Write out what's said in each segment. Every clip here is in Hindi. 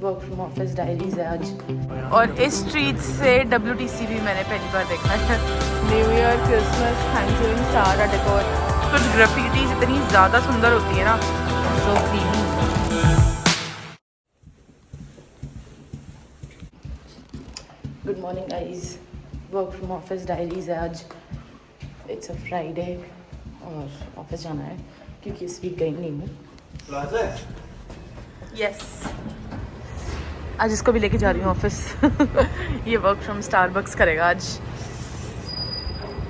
वर्क फ्रॉम ऑफिस डायरीज है आज। और इस स्ट्रीट से WTC भी मैंने पहली बार देखा है। न्यू ईयर, क्रिसमस, थैंक्सगिविंग, सारा डेकोर, कुछ ग्राफिटीज इतनी ज़्यादा सुंदर होती है ना, सो creamy. Good morning guys, work from office diaries है आज। इट्स अ फ्राइडे और ऑफिस जाना है क्योंकि इस वीक गई नहीं हूँ। यस, आज इसको भी लेके जा रही हूँ ऑफिस। ये वर्क फ्रॉम स्टारबक्स करेगा आज।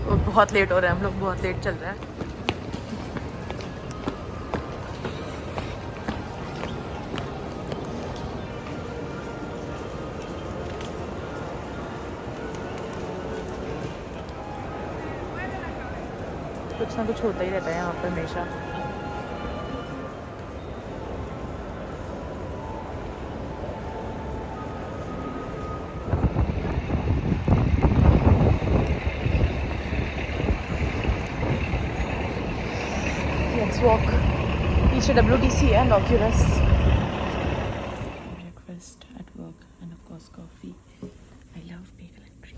और बहुत लेट हो रहा है, हम लोग बहुत लेट चल रहा है। कुछ ना कुछ होता ही रहता है यहाँ पर हमेशा। Let's walk. पीछे WTC है, Oculus. Breakfast at work and of course coffee. I love bagel and bread.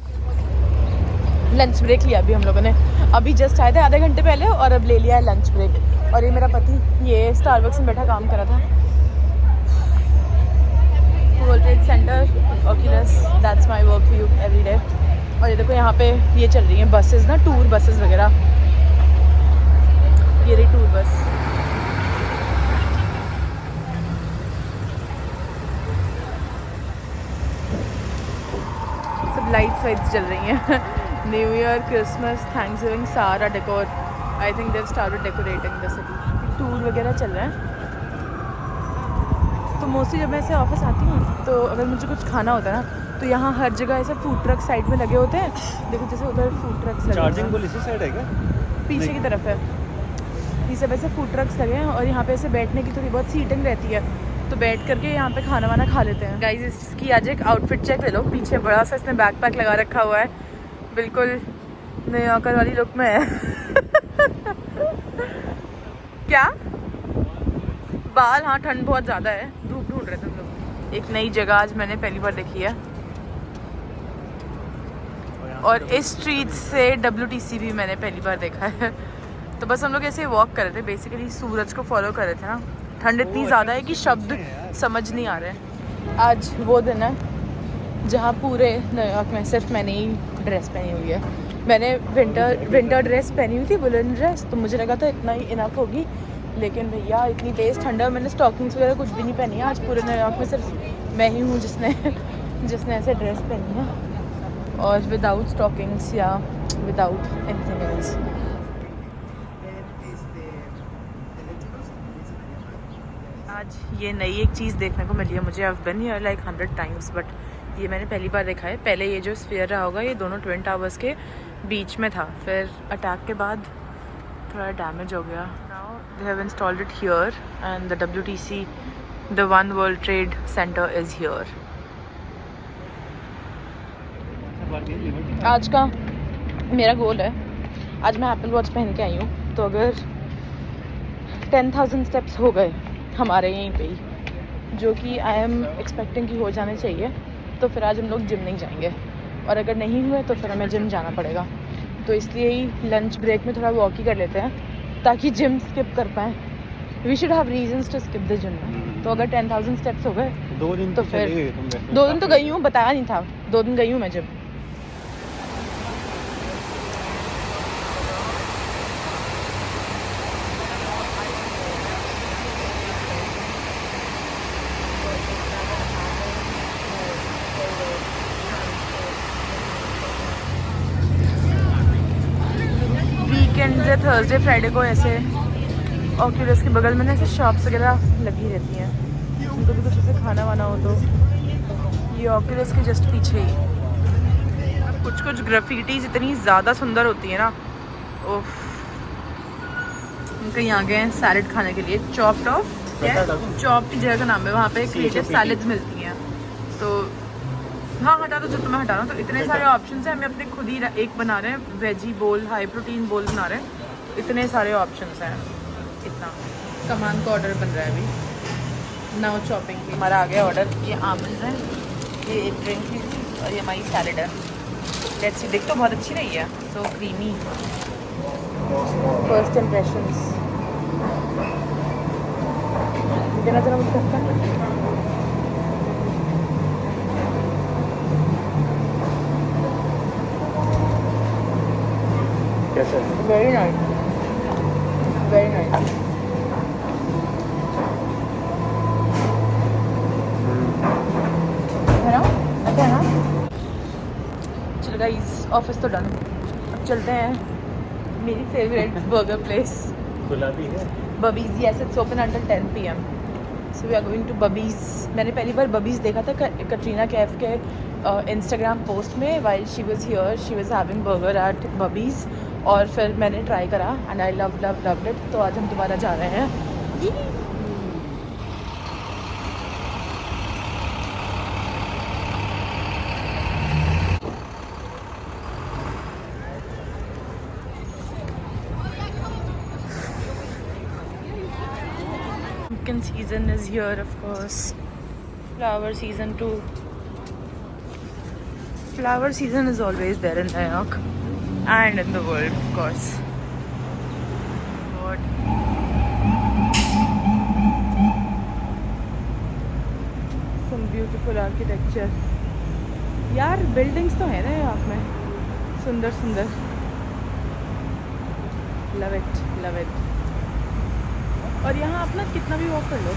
Lunch break लिया अभी हम लोगों ने। अभी जस्ट आए थे आधे घंटे पहले और अब ले लिया है लंच ब्रेक। और ये मेरा पति, ये स्टारबक्स में बैठा काम कर रहा था। World Trade centre, Oculus, that's my work view every day. और ये देखो यहाँ पे ये चल रही हैं बसेस ना, टूर बसेस वगैरह। ये रही टूर बस। सब लाइट्स वाइट्स जल रही हैं। न्यू ईयर, क्रिसमस, थैंक्सगिविंग, सारा decor. I think they have started decorating the city. Tour वगैरह चल रहा है। तो मोस्टली जब मैं ऐसे ऑफिस आती हूँ तो अगर मुझे कुछ खाना होता है ना, तो यहाँ हर जगह ऐसे फूड ट्रक साइड में लगे होते हैं। देखो जैसे उधर फूड ट्रक्स लगे। चार्जिंग पोल इसी साइड है क्या? पीछे की तरफ है। ये सब ऐसे फूड ट्रक्स लगे हैं और यहाँ पे ऐसे बैठने की थोड़ी बहुत सीटिंग रहती है, तो बैठ करके यहाँ पे खाना वाना खा लेते हैं। गाइस, इसकी आज एक आउटफिट चेक ले लो। पीछे बड़ा सा इसने बैकपैक लगा रखा हुआ है, बिल्कुल न्यूयॉर्कर वाली लुक में है। क्या बाल, हाँ ठंड बहुत ज़्यादा है, धूप ढूंढ रहे थे हम लोग। एक नई जगह आज मैंने पहली बार देखी है। और इस स्ट्रीट से WTC भी मैंने पहली बार देखा है। तो बस हम लोग ऐसे वॉक कर रहे थे, बेसिकली सूरज को फॉलो कर रहे थे ना। ठंड इतनी ज़्यादा है कि शब्द समझ नहीं आ रहे। आज वो दिन है जहाँ पूरे न्यूयॉर्क में सिर्फ मैंने ही ड्रेस पहनी हुई है। मैंने विंटर ड्रेस पहनी हुई थी, वुलन ड्रेस, तो मुझे लगा था इतना ही इनफ होगी। लेकिन भैया इतनी तेज़ ठंड है, मैंने स्टॉकिंग्स वगैरह कुछ भी नहीं पहनी है। आज पूरे न्यूयॉर्क में सिर्फ मैं ही हूँ जिसने ऐसे ड्रेस पहनी है, और विदाउट स्टॉकिंग्स या विदाउट एनीथिंग एल्स। आज ये नई एक चीज़ देखने को मिली है मुझे। I've been here like 100 times, but ये मैंने पहली बार देखा है। पहले ये जो स्फीयर रहा होगा, ये दोनों ट्विन टावर्स के बीच में था, फिर अटैक के बाद थोड़ा डैमेज हो गया। Now they have installed it here and the WTC, the one World Trade centre is here. आज का मेरा गोल है, आज मैं एप्पल वॉच पहन के आई हूँ, तो अगर 10,000 स्टेप्स हो गए हमारे यहीं पे ही, जो कि आई एम एक्सपेक्टिंग कि हो जाने चाहिए, तो फिर आज हम लोग जिम नहीं जाएंगे। और अगर नहीं हुए तो फिर हमें जिम जाना पड़ेगा। तो इसलिए ही लंच ब्रेक में थोड़ा वॉक ही कर लेते हैं ताकि जिम स्किप कर पाएँ। We should have reasons to skip the gym. तो अगर 10,000 स्टेप्स हो गए 2 दिन तो फिर 2 दिन तो गई हूँ, बताया नहीं था, 2 दिन गई हूँ मैं जिम। वीकेंड से थर्सडे फ्राइडे को ऐसे Oculus के बगल में ना ऐसे शॉप्स वगैरह लगी रहती हैं, उनको भी कुछ ऐसे खाना वाना हो तो। ये Oculus के जस्ट पीछे ही कुछ ग्राफिटीज इतनी ज़्यादा सुंदर होती है ना। ओफ, हम कहीं आ गए हैं सैलड खाने के लिए। चॉप्ड ऑफ, चॉप की जगह का नाम है, वहाँ पे क्रिएटिव सैलड्स मिलती हैं। तो हाँ, हटा दो जो तुम्हें हटाना। तो इतने सारे ऑप्शंस हैं, हमें अपने खुद ही एक बना रहे हैं, वेजी बोल, हाई प्रोटीन बोल बना रहे हैं। इतने सारे ऑप्शंस हैं, इतना कमान का ऑर्डर बन रहा है अभी। Now chopping. हमारा आ गया ऑर्डर। ये आमंड है, ये एक ड्रिंक थी और ये हमारी सैलड है। लेट्स सी, देख तो बहुत अच्छी रही है, सो क्रीमी। फर्स्ट इम्प्रेशंस देना जरा मुझे कैसा? Very nice, very nice. है ना, अच्छा है ना। चलो गाइस, ऑफिस तो डन, अब चलते हैं मेरी फेवरेट बर्गर प्लेस। खुला भी है Bubby's. Yes, it's open until 10 PM, so we are going to Bubby's. मैंने पहली बार बबीज देखा था कटरीना कैफ के इंस्टाग्राम पोस्ट में। While she was here she was having burger at Bubby's, और फिर मैंने ट्राई करा एंड आई लव इट। तो आज हम दोबारा जा रहे हैं। Pumpkin season is here, of course. Flower season too. Flower season is always there in New York and in the world, of course. What? Some beautiful architecture. यार buildings तो है ना यहाँ में, सुंदर सुंदर। Love it, love it. और यहाँ अपना कितना भी वॉक कर लो,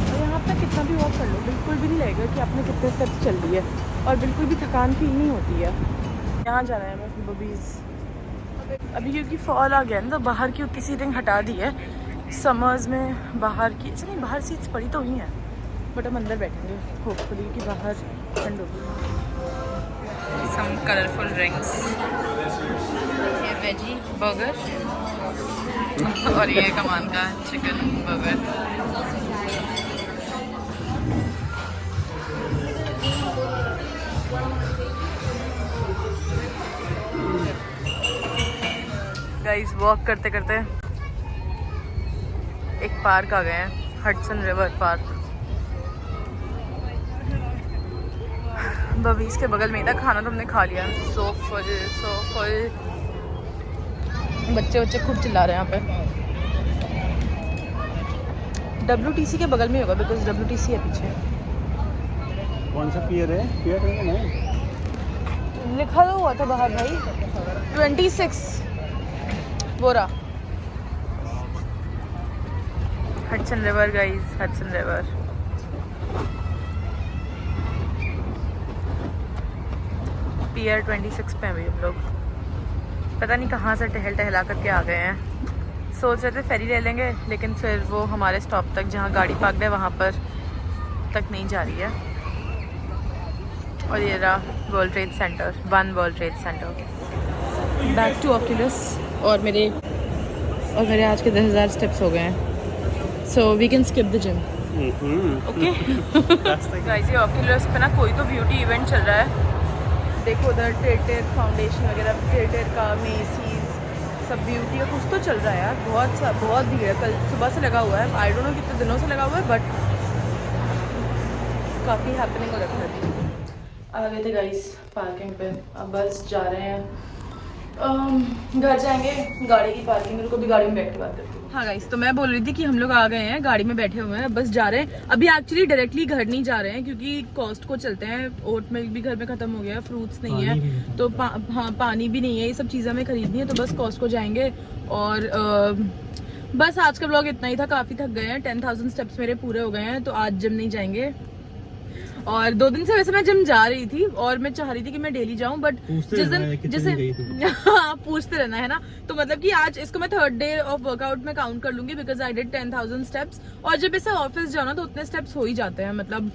और यहाँ अपना कितना भी वॉक कर लो, बिल्कुल भी नहीं लगेगा कि आपने कितने स्टेप्स चल ली है, और बिल्कुल भी थकान फील नहीं होती है। यहाँ जाना है बस बबीज। अभी क्योंकि फॉल आ गया ना, तो बाहर की उतनी सीटिंग हटा दी है। समर्स में बाहर की नहीं, बाहर सीट्स पड़ी तो ही हैं, बट हम अंदर बैठेंगे होपफुली कि बाहर ठंड होगी। सम कलरफुल ड्रिंक्स, ये वेजी बर्गर और ये कमान का चिकन बर्गर। गाइस, वॉक करते करते एक पार्क आ गए हैं, हडसन रिवर पार्क। बबीज के बगल में ही था। खाना तो हमने खा लिया। So full. बच्चे खूब चिल्ला रहे हैं यहाँ पे। WTC के बगल में होगा, बिकॉज WTC है पीछे। कौन सा पियर है? पियर है नहीं लिखा तो हुआ था बाहर भाई, 26 वो रहा। Hudson river guys, Hudson river. Pier 26 पे अभी हम लोग, पता नहीं कहाँ से टहला करके आ गए हैं। सोच रहे थे फेरी ले लेंगे, लेकिन फिर वो हमारे स्टॉप तक जहाँ गाड़ी पार्क है वहाँ पर तक नहीं जा रही है। और ये रहा World Trade Center, one World Trade Center. Back to Oculus, और मेरे आज के 10,000 स्टेप्स हो गए हैं, so we can skip the gym. Okay guys, ये ऑक्यूलस पे ना कोई तो ब्यूटी इवेंट चल रहा है। देखो उधर टेटर फाउंडेशन वगैरह, टेटर का, मेसीज, सब ब्यूटी का कुछ तो चल रहा है यार। बहुत भीड़ है, कल सुबह से लगा हुआ है। आई डोंट नो कितने दिनों से लगा हुआ है, बट काफ़ी हैपनिंग हो रखा है। आ गए थे गाइस पार्किंग पे, अब बस जा रहे हैं घर जाएंगे। गाड़ी की पार्किंग, मेरे को भी गाड़ी में बैठ के बात करती हूँ। हाँ गाइस, तो मैं बोल रही थी कि हम लोग आ गए हैं, गाड़ी में बैठे हुए हैं, बस जा रहे हैं। अभी एक्चुअली डायरेक्टली घर नहीं जा रहे हैं, क्योंकि कॉस्ट को चलते हैं। ओट मिल्क भी घर में खत्म हो गया, फ्रूट्स नहीं है, तो हाँ पानी भी नहीं है, ये सब चीज़ें हमें खरीदनी है, तो बस कॉस्ट को जाएंगे। और बस आज का ब्लॉग इतना ही था, काफ़ी थक गए हैं। 10,000 स्टेप्स मेरे पूरे हो गए हैं, तो आज जिम नहीं जाएंगे। और 2 दिन से वैसे मैं जिम जा रही थी, और मैं चाह रही थी कि मैं डेली जाऊं, बट जिस दिन जैसे हाँ पूछते रहना है ना, तो मतलब कि आज इसको मैं 3rd डे ऑफ वर्कआउट में काउंट कर लूंगी, बिकॉज आई डिड 10,000 स्टेप्स। और जब ऐसे ऑफिस जाओ ना, तो उतने स्टेप्स हो ही जाते हैं, मतलब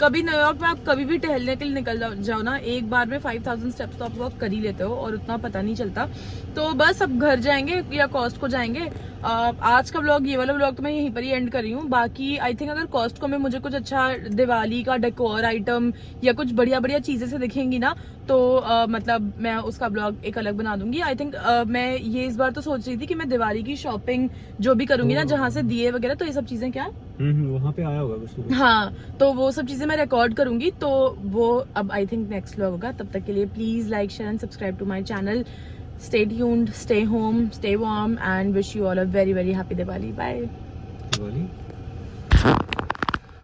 कभी न्यूयॉर्क में आप कभी भी टहलने के लिए निकल जाओ ना, एक बार में 5000 स्टेप्स तो आप वॉक कर ही लेते हो और उतना पता नहीं चलता। तो बस अब घर जाएंगे या कॉस्टको जाएंगे। आज का व्लॉग, ये वाला व्लॉग तो मैं यहीं पर ही एंड कर रही हूँ। बाकी आई थिंक अगर कॉस्टको में मुझे कुछ अच्छा दिवाली का डेकोर आइटम या कुछ बढ़िया बढ़िया चीजें से दिखेंगी ना, तो मतलब मैं उसका ब्लॉग एक अलग बना दूंगी। आई थिंक मैं ये इस बार तो सोच रही थी कि मैं दिवाली की शॉपिंग जो भी करूंगी ना, जहाँ से दिए वगैरह, तो ये सब चीजें क्या वहाँ पे आया होगा कुछ। हाँ, तो वो सब चीजें मैं रिकॉर्ड करूंगी, तो वो अब आई थिंक नेक्स्ट व्लॉग होगा। तब तक के लिए please like, share and subscribe to my channel. Stay tuned, stay home, stay warm and wish you all a very very happy Diwali. Bye. Diwali.